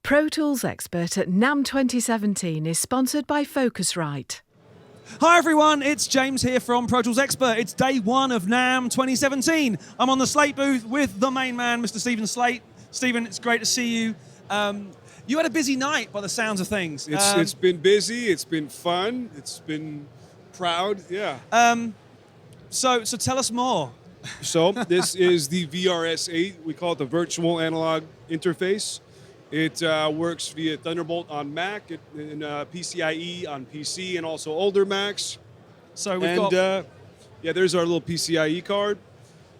Pro Tools Expert at NAMM 2017 is sponsored by Focusrite. Hi everyone, it's James here from Pro Tools Expert. It's day one of NAMM 2017. I'm on the Slate booth with the main man, Mr. Stephen Slate. Stephen, it's great to see you. You had a busy night by the sounds of things. It's been busy, it's been fun, it's been proud, yeah. So tell us more. So this is the VRS-8, we call it the Virtual Analog Interface. It works via Thunderbolt on Mac, and PCIe on PC, and also older Macs. So we've got... yeah, there's our little PCIe card.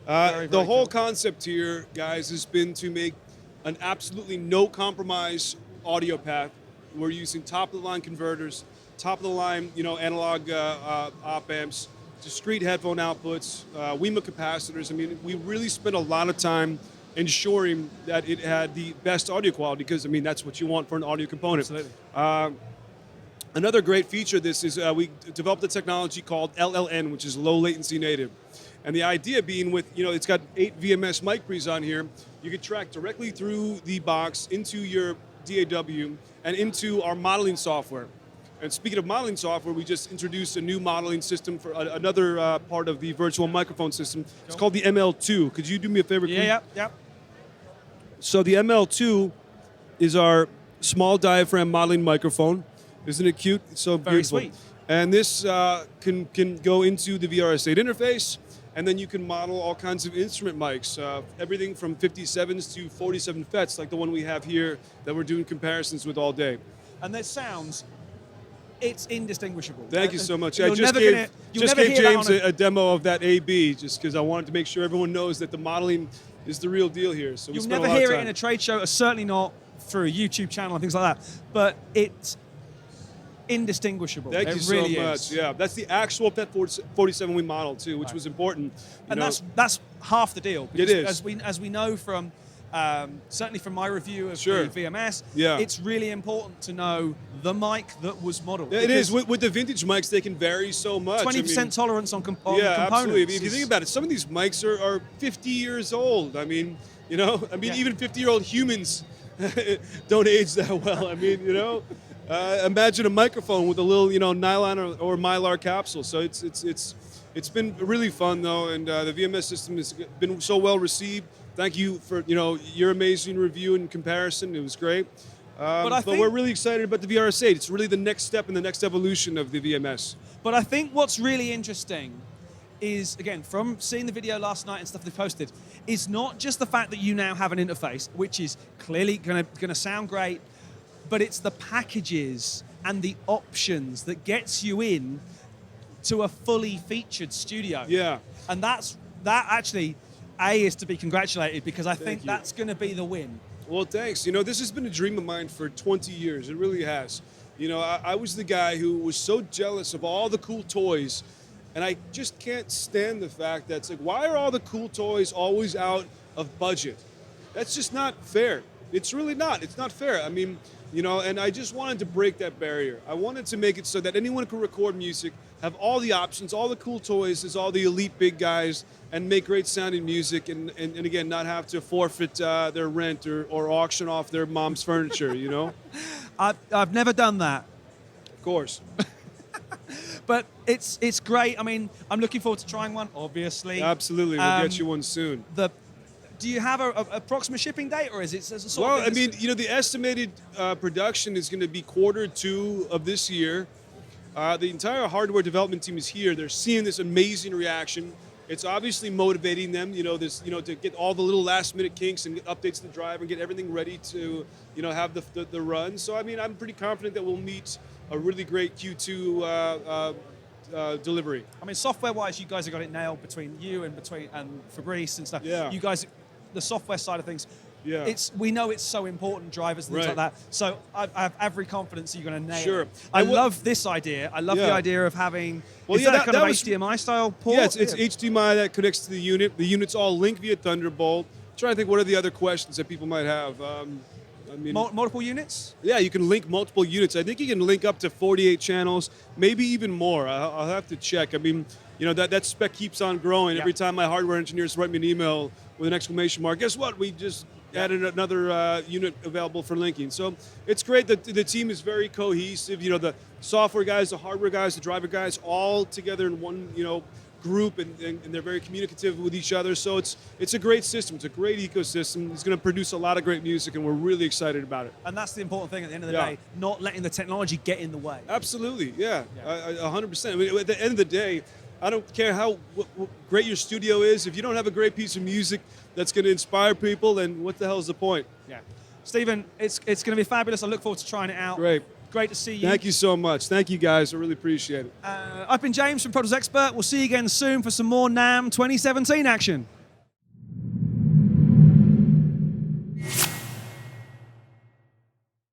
Very the whole cool. concept here, guys, has been to make an absolutely no compromise audio path. We're using top-of-the-line converters, top-of-the-line, analog op amps, discrete headphone outputs, WEMA capacitors. I mean, we really spent a lot of time ensuring that it had the best audio quality, because, that's what you want for an audio component. Absolutely. Another great feature of this is we developed a technology called LLN, which is low latency native. And the idea being with, it's got 8 VMS mic pre's on here, you can track directly through the box into your DAW and into our modeling software. And speaking of modeling software, we just introduced a new modeling system for another part of the virtual microphone system. It's called the ML2. Could you do me a favor? Yeah. So the ML2 is our small diaphragm modeling microphone. Isn't it cute? It's so Very beautiful. sweet. And this can go into the VRS-8 interface, and then you can model all kinds of instrument mics, everything from 57s to 47 FETs, like the one we have here that we're doing comparisons with all day. And their sounds, it's indistinguishable. Thank you so much. I You'll just never gave hear that James on a demo of that AB, just because I wanted to make sure everyone knows that the modeling is the real deal here. So we You'll spent never a lot hear of it time. in a trade show, or certainly not through a YouTube channel and things like that. But it's indistinguishable. Thank you it really so much. is. Yeah, that's the actual FET 47 we modeled too, which was important. And that's half the deal. It is. As we know from certainly from my review of Sure. the VMS, Yeah. it's really important to know the mic that was modeled. Yeah, it is. With the vintage mics, they can vary so much. 20% tolerance on components. Yeah, absolutely. If you think about it, some of these mics are 50 years old. Even 50-year-old humans don't age that well. Imagine a microphone with a little, nylon or mylar capsule. So it's been really fun though, and the VMS system has been so well received. Thank you for your amazing review and comparison. It was great. But we're really excited about the VRS-8. It's really the next step in the next evolution of the VMS. But I think what's really interesting is, again, from seeing the video last night and stuff they posted, is not just the fact that you now have an interface, which is clearly going to sound great, but it's the packages and the options that gets you in to a fully featured studio. Yeah. And that actually, is to be congratulated, because I think you. that's going to be the win. Well, thanks. This has been a dream of mine for 20 years. It really has. I was the guy who was so jealous of all the cool toys, and I just can't stand the fact that it's like, why are all the cool toys always out of budget? That's just not fair. It's really not. It's not fair. And I just wanted to break that barrier. I wanted to make it so that anyone could record music, have all the options, all the cool toys, as all the elite big guys, and make great sounding music, and again, not have to forfeit their rent or auction off their mom's furniture, I've never done that. Of course. But it's great. I'm looking forward to trying one, obviously. Absolutely. We'll get you one soon. Do you have an approximate shipping date, or is it a sort Well, of thing the estimated production is going to be Q2 of this year. The entire hardware development team is here. They're seeing this amazing reaction. It's obviously motivating them, to get all the little last-minute kinks and get updates to the driver and get everything ready to, have the run. So, I'm pretty confident that we'll meet a really great Q2 delivery. software-wise, you guys have got it nailed between you and Fabrice and stuff. Yeah. You guys, the software side of things. Yeah. We know it's so important, drivers and things Right. like that. So I have every confidence that you're going to nail Sure. it. I love this idea. I love the Yeah. idea of having. Well, Is yeah, that, that- kind that of was- HDMI style port? Yeah, it's HDMI that connects to the unit. The unit's all linked via Thunderbolt. I'm trying to think what are the other questions that people might have. Multiple units? Yeah, you can link multiple units. I think you can link up to 48 channels, maybe even more. I'll have to check. That spec keeps on growing. Yeah. Every time my hardware engineers write me an email with an exclamation mark, guess what? We just added another unit available for linking. So it's great that the team is very cohesive. You know, the software guys, the hardware guys, the driver guys, all together in one, group, and they're very communicative with each other. So it's a great system. It's a great ecosystem. It's going to produce a lot of great music, and we're really excited about it. And that's the important thing at the end of the day, not letting the technology get in the way. Absolutely, yeah. 100%. I mean, at the end of the day, I don't care how great your studio is. If you don't have a great piece of music that's going to inspire people, then what the hell is the point? Yeah. Stephen, it's going to be fabulous. I look forward to trying it out. Great to see you. Thank you so much. Thank you, guys. I really appreciate it. I've been James from Product Expert. We'll see you again soon for some more NAMM 2017 action.